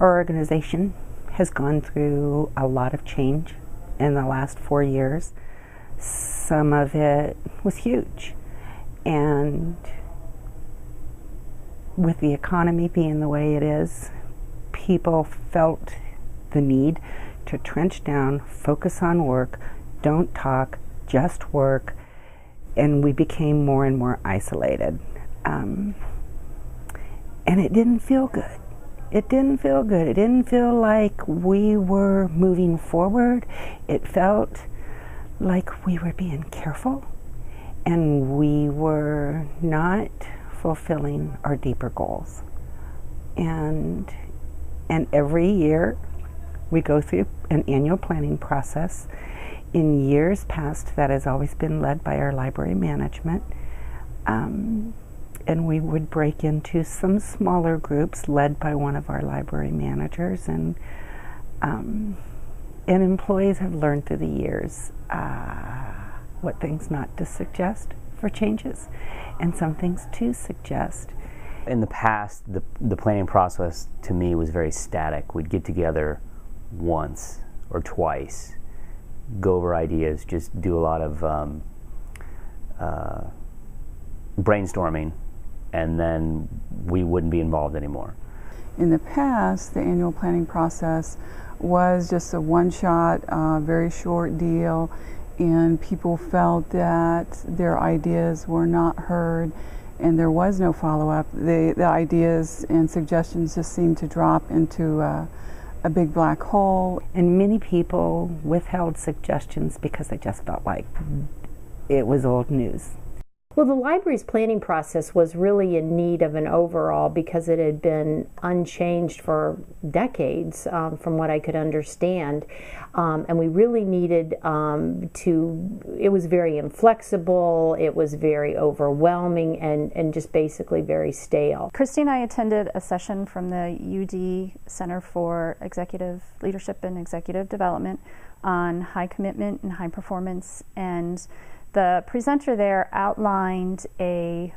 Our organization has gone through a lot of change in the last 4 years. Some of it was huge, and with the economy being the way it is, people felt the need to trench down, focus on work, don't talk, just work, and we became more and more isolated. And it didn't feel good. It didn't feel good. It didn't feel like we were moving forward. It felt like we were being careful, and we were not fulfilling our deeper goals. And every year we go through an annual planning process. In years past, that has always been led by our library management. And we would break into some smaller groups led by one of our library managers. And employees have learned through the years what things not to suggest for changes, and some things to suggest. In the past, the planning process to me was very static. We'd get together once or twice, go over ideas, just do a lot of brainstorming, and then we wouldn't be involved anymore. In the past, the annual planning process was just a one-shot, very short deal, and people felt that their ideas were not heard and there was no follow-up. The ideas and suggestions just seemed to drop into a big black hole. And many people withheld suggestions because they just felt like it was old news. Well, the library's planning process was really in need of an overhaul because it had been unchanged for decades, from what I could understand. And we really needed it was very inflexible, it was very overwhelming, and just basically very stale. Christy and I attended a session from the UD Center for Executive Leadership and Executive Development on high commitment and high performance, and the presenter there outlined a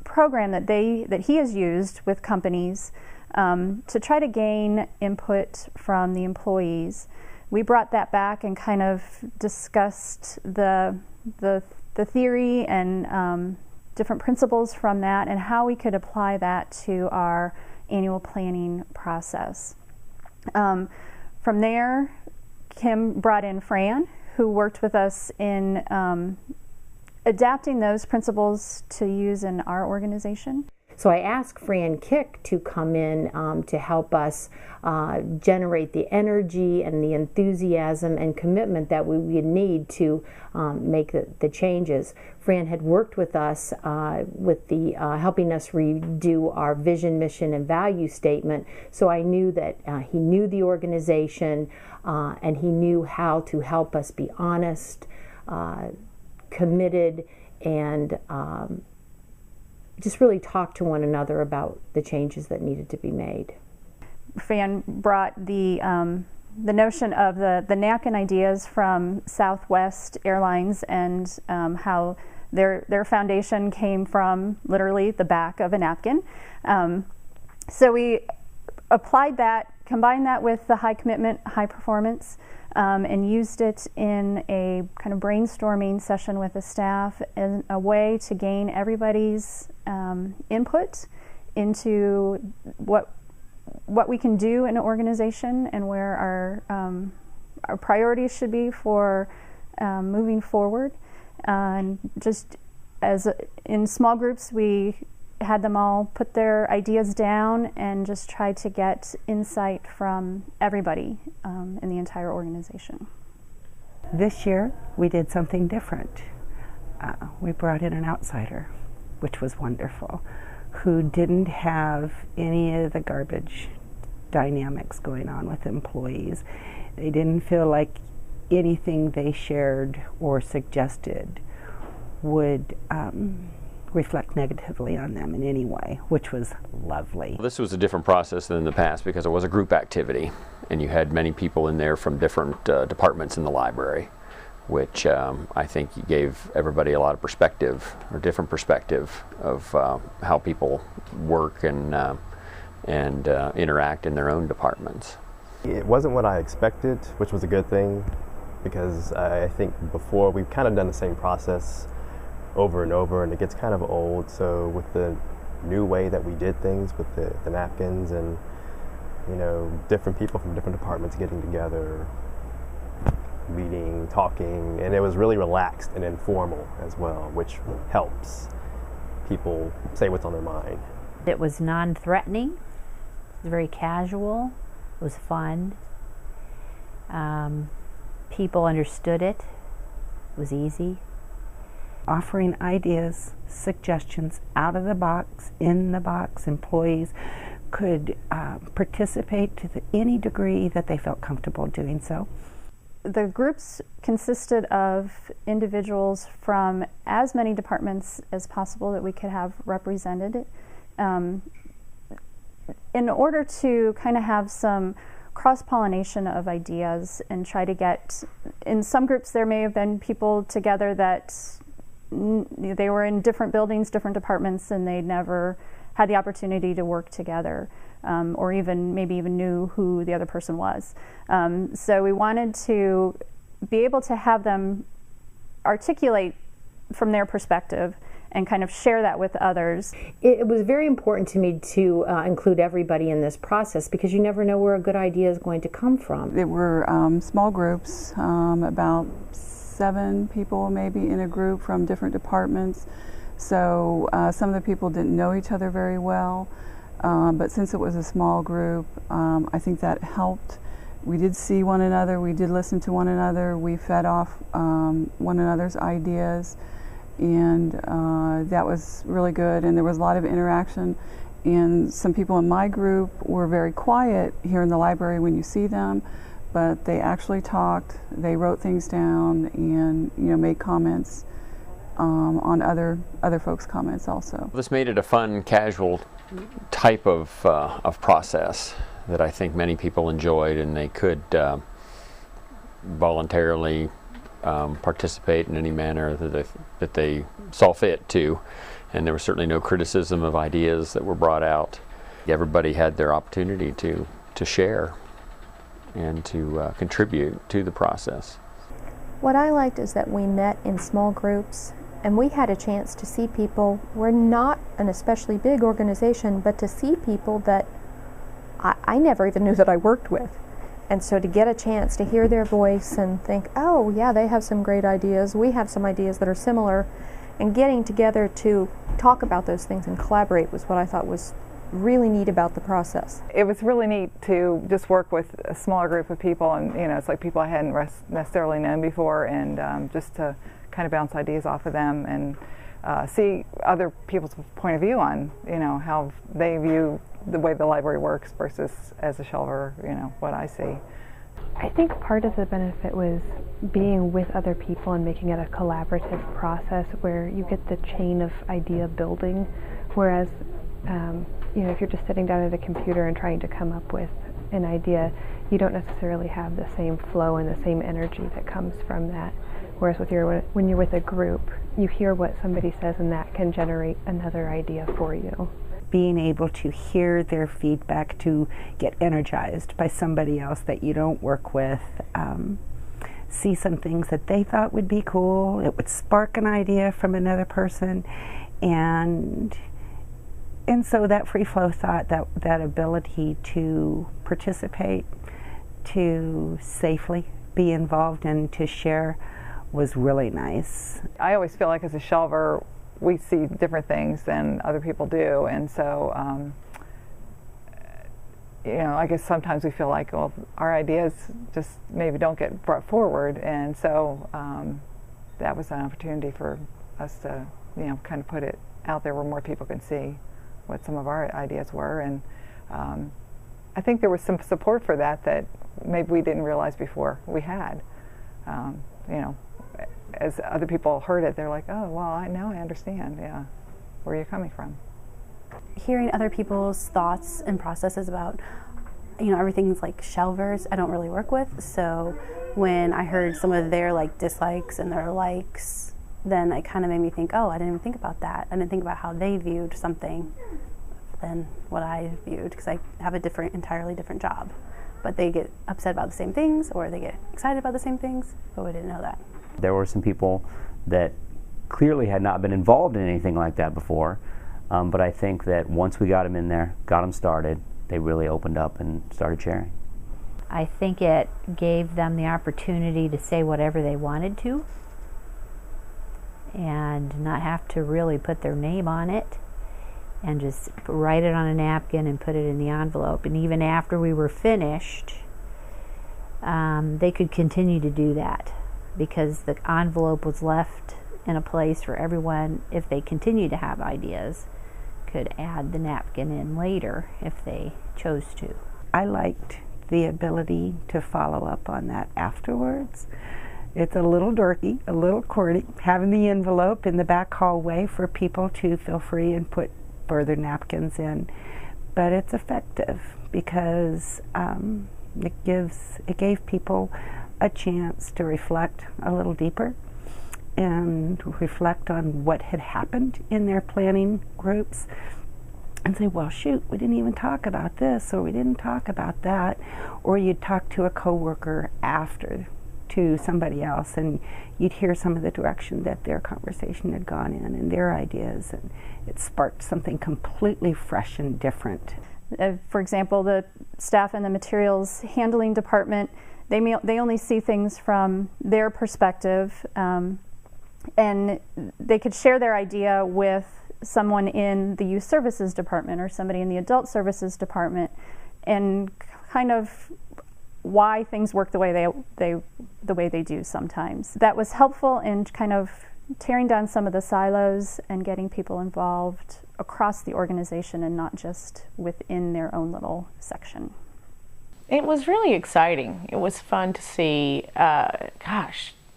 program that he has used with companies to try to gain input from the employees. We brought that back and kind of discussed the theory and different principles from that and how we could apply that to our annual planning process. From there, Kim brought in Fran, who worked with us in adapting those principles to use in our organization. So I asked Fran Kick to come in to help us generate the energy and the enthusiasm and commitment that we would need to make the changes. Fran had worked with us with the helping us redo our vision, mission, and value statement, so I knew that he knew the organization and he knew how to help us be honest, committed, and just really talk to one another about the changes that needed to be made. Fran brought the notion of the napkin ideas from Southwest Airlines and how their foundation came from literally the back of a napkin. So we applied that, combined that with the high commitment, high performance, and used it in a kind of brainstorming session with the staff as a way to gain everybody's input into what we can do in an organization and where our priorities should be for moving forward. And just as in small groups, we had them all put their ideas down and just tried to get insight from everybody in the entire organization. This year we did something different. We brought in an outsider, which was wonderful, who didn't have any of the garbage dynamics going on with employees. They didn't feel like anything they shared or suggested would reflect negatively on them in any way, which was lovely. This was a different process than in the past because it was a group activity and you had many people in there from different departments in the library, which I think gave everybody a lot of perspective, or different perspective of how people work and and interact in their own departments. It wasn't what I expected, which was a good thing, because I think before we've kind of done the same process over and over, and it gets kind of old. So with the new way that we did things with the napkins, and different people from different departments getting together, meeting, talking, and it was really relaxed and informal as well, which helps people say what's on their mind. It was non-threatening, it was very casual, it was fun. People understood it, it was easy. Offering ideas, suggestions out of the box, in the box, employees could participate to any degree that they felt comfortable doing so. The groups consisted of individuals from as many departments as possible that we could have represented, in order to kind of have some cross-pollination of ideas and try to get, in some groups there may have been people together that they were in different buildings, different departments, and they never had the opportunity to work together, or maybe even knew who the other person was. So we wanted to be able to have them articulate from their perspective and kind of share that with others. It was very important to me to include everybody in this process, because you never know where a good idea is going to come from. There were small groups, about 7 people maybe in a group from different departments. So some of the people didn't know each other very well, but since it was a small group, I think that helped. We did see one another, we did listen to one another, we fed off one another's ideas, and that was really good, and there was a lot of interaction. And some people in my group were very quiet here in the library when you see them, but they actually talked, they wrote things down, and made comments on other folks' comments also. This made it a fun, casual type of process that I think many people enjoyed, and they could voluntarily participate in any manner that they saw fit to. And there was certainly no criticism of ideas that were brought out. Everybody had their opportunity to share and to contribute to the process. What I liked is that we met in small groups, and we had a chance to see people. We're not an especially big organization, but to see people that I never even knew that I worked with. And so to get a chance to hear their voice and think, oh yeah, they have some great ideas, we have some ideas that are similar, and getting together to talk about those things and collaborate was what I thought was really neat about the process. It was really neat to just work with a smaller group of people, and it's like people I hadn't necessarily known before, and just to kind of bounce ideas off of them and see other people's point of view on how they view the way the library works versus as a shelver, what I see. I think part of the benefit was being with other people and making it a collaborative process where you get the chain of idea building, whereas if you're just sitting down at a computer and trying to come up with an idea, you don't necessarily have the same flow and the same energy that comes from that. Whereas when you're with a group, you hear what somebody says, and that can generate another idea for you. Being able to hear their feedback, to get energized by somebody else that you don't work with, see some things that they thought would be cool, it would spark an idea from another person, and so that free flow thought, that ability to participate, to safely be involved and to share was really nice. I always feel like as a shelver, we see different things than other people do, and so I guess sometimes we feel like, well, our ideas just maybe don't get brought forward, and so that was an opportunity for us to kind of put it out there where more people can see what some of our ideas were, and I think there was some support for that maybe we didn't realize before we had. As other people heard it, they're like, oh, well, now I understand, where you're coming from. Hearing other people's thoughts and processes about, everything's like shelvers I don't really work with, so when I heard some of their dislikes and their likes, then it kind of made me think, oh, I didn't even think about that. I didn't think about how they viewed something. than what I viewed, because I have a entirely different job. But they get upset about the same things, or they get excited about the same things, but we didn't know that. There were some people that clearly had not been involved in anything like that before, but I think that once we got them in there, got them started, they really opened up and started sharing. I think it gave them the opportunity to say whatever they wanted to and not have to really put their name on it, and just write it on a napkin and put it in the envelope. And even after we were finished, they could continue to do that, because the envelope was left in a place for everyone, if they continue to have ideas, could add the napkin in later if they chose to. I liked the ability to follow up on that afterwards. It's a little dorky, a little corny, having the envelope in the back hallway for people to feel free and put further napkins in, but it's effective because it gave people a chance to reflect a little deeper and reflect on what had happened in their planning groups, and say, well, shoot, we didn't even talk about this, or we didn't talk about that. Or you'd talk to a coworker after, to somebody else, and you'd hear some of the direction that their conversation had gone in and their ideas, and it sparked something completely fresh and different. For example, the staff in the materials handling department, they only see things from their perspective, and they could share their idea with someone in the youth services department or somebody in the adult services department, and kind of why things work the way they do sometimes. That was helpful in kind of tearing down some of the silos and getting people involved across the organization and not just within their own little section. It was really exciting. It was fun to see,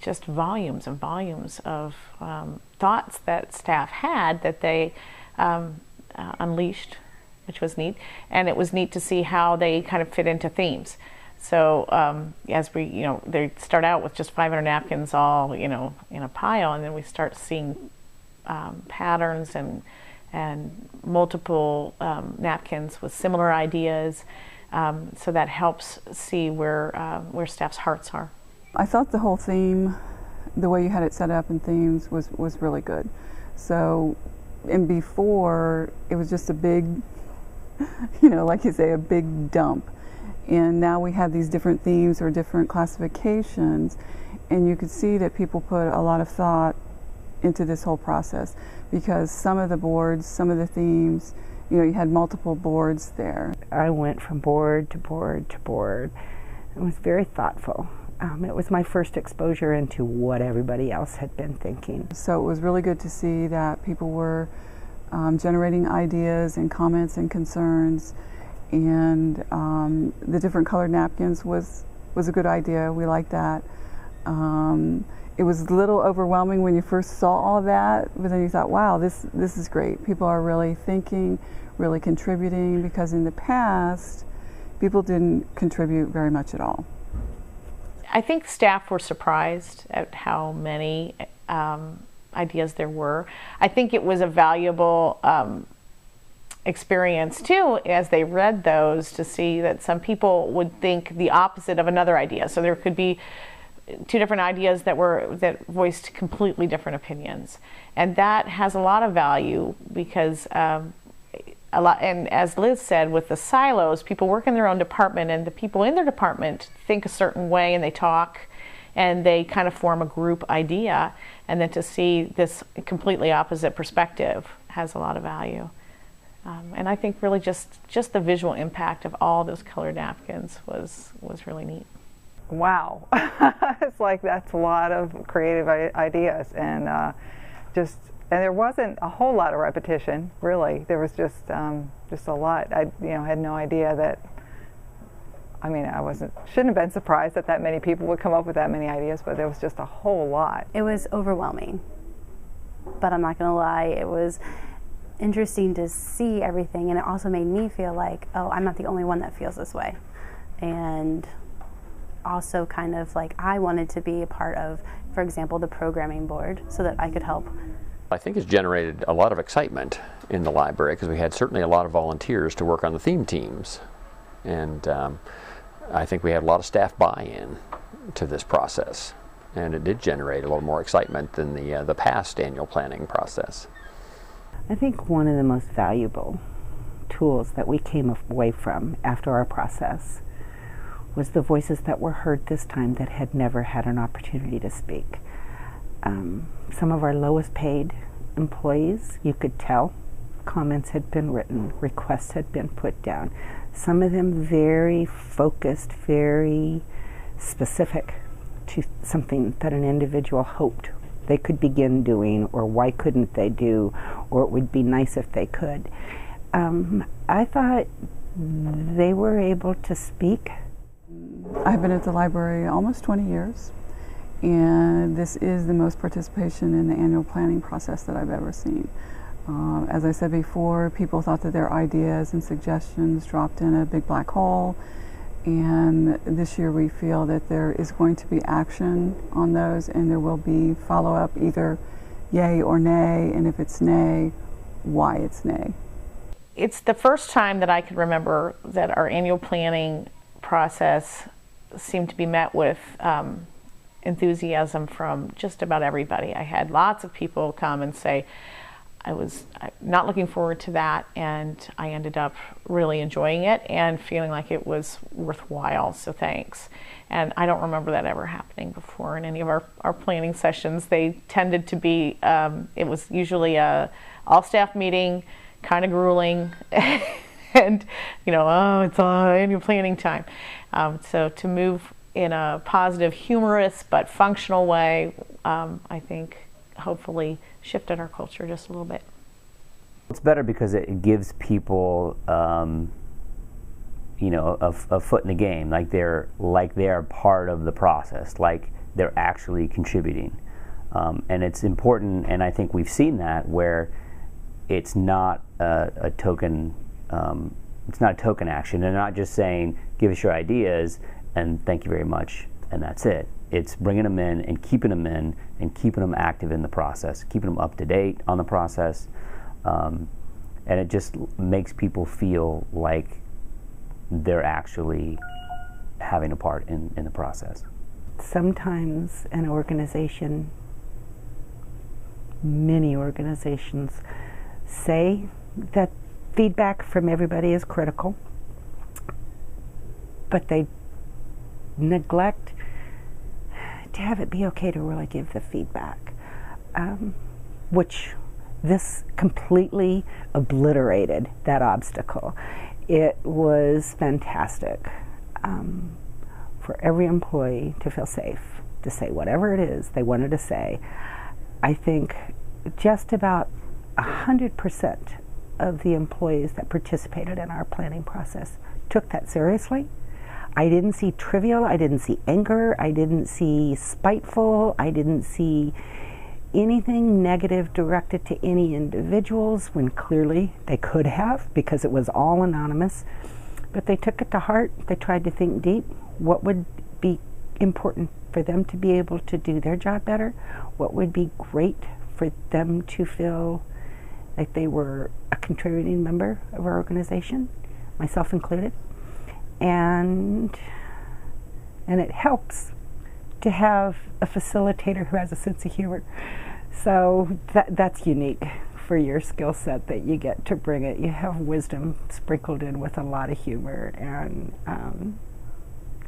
just volumes and volumes of thoughts that staff had that they unleashed, which was neat. And it was neat to see how they kind of fit into themes. So as we, they start out with just 500 napkins all, in a pile, and then we start seeing patterns and multiple napkins with similar ideas. So that helps see where staff's hearts are. I thought the whole theme, the way you had it set up in themes, was really good. So, and before, it was just a big, like you say, a big dump. And now we have these different themes or different classifications, and you could see that people put a lot of thought into this whole process, because some of the boards, some of the themes, you had multiple boards there. I went from board to board to board. It was very thoughtful. It was my first exposure into what everybody else had been thinking. So it was really good to see that people were generating ideas and comments and concerns, and the different colored napkins was a good idea. We liked that. It was a little overwhelming when you first saw all that, but then you thought, wow, this is great. People are really thinking, really contributing, because in the past, people didn't contribute very much at all. I think staff were surprised at how many ideas there were. I think it was a valuable experience too, as they read those, to see that some people would think the opposite of another idea. So there could be two different ideas that voiced completely different opinions, and that has a lot of value, because and as Liz said, with the silos, people work in their own department, and the people in their department think a certain way, and they talk, and they kind of form a group idea, and then to see this completely opposite perspective has a lot of value. And I think really just the visual impact of all those colored napkins was really neat. Wow. It's like that's a lot of creative ideas, and and there wasn't a whole lot of repetition, really. There was just a lot. I had no idea that. I mean, shouldn't have been surprised that many people would come up with that many ideas, but there was just a whole lot. It was overwhelming, but I'm not going to lie, it was interesting to see everything, and it also made me feel like, oh, I'm not the only one that feels this way, and also kind of like I wanted to be a part of, for example, the programming board, so that I could help. I think it's generated a lot of excitement in the library, because we had certainly a lot of volunteers to work on the theme teams, and I think we had a lot of staff buy-in to this process, and it did generate a little more excitement than the past annual planning process. I think one of the most valuable tools that we came away from after our process was the voices that were heard this time that had never had an opportunity to speak. Some of our lowest paid employees, you could tell, comments had been written, requests had been put down. Some of them very focused, very specific to something that an individual hoped they could begin doing, or why couldn't they do, or it would be nice if they could. I thought they were able to speak. I've been at the library almost 20 years, and this is the most participation in the annual planning process that I've ever seen. As I said before, people thought that their ideas and suggestions dropped in a big black hole, and this year we feel that there is going to be action on those, and there will be follow-up, either yay or nay, and if it's nay, why it's nay. It's the first time that I can remember that our annual planning process seemed to be met with enthusiasm from just about everybody. I had lots of people come and say, I was not looking forward to that, and I ended up really enjoying it and feeling like it was worthwhile, so thanks. And I don't remember that ever happening before in any of our planning sessions. They tended to be, it was usually a all-staff meeting, kind of grueling, and, you know, oh, it's annual planning time. So to move in a positive, humorous, but functional way, I think hopefully shifted our culture just a little bit. It's better because it gives people, you know, a foot in the game, like they're part of the process, like they're actually contributing, and it's important. And I think we've seen that where it's not a token. It's not a token action. They're not just saying, "Give us your ideas and thank you very much," and that's it. It's bringing them in and keeping them active in the process, keeping them up to date on the process, and it just makes people feel like they're actually having a part in the process. Sometimes an organization, many organizations, say that feedback from everybody is critical, but they neglect to have it be okay to really give the feedback, which this completely obliterated that obstacle. It was fantastic for every employee to feel safe to say whatever it is they wanted to say. I think just about 100% of the employees that participated in our planning process took that seriously. I didn't see trivial, I didn't see anger, I didn't see spiteful, I didn't see anything negative directed to any individuals, when clearly they could have, because it was all anonymous. But they took it to heart. They tried to think deep. What would be important for them to be able to do their job better? What would be great for them to feel like they were a contributing member of our organization, myself included? And it helps to have a facilitator who has a sense of humor. So that's unique for your skill set, that you get to bring it. You have wisdom sprinkled in with a lot of humor, and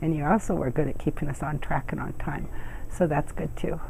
you also are good at keeping us on track and on time. So that's good too.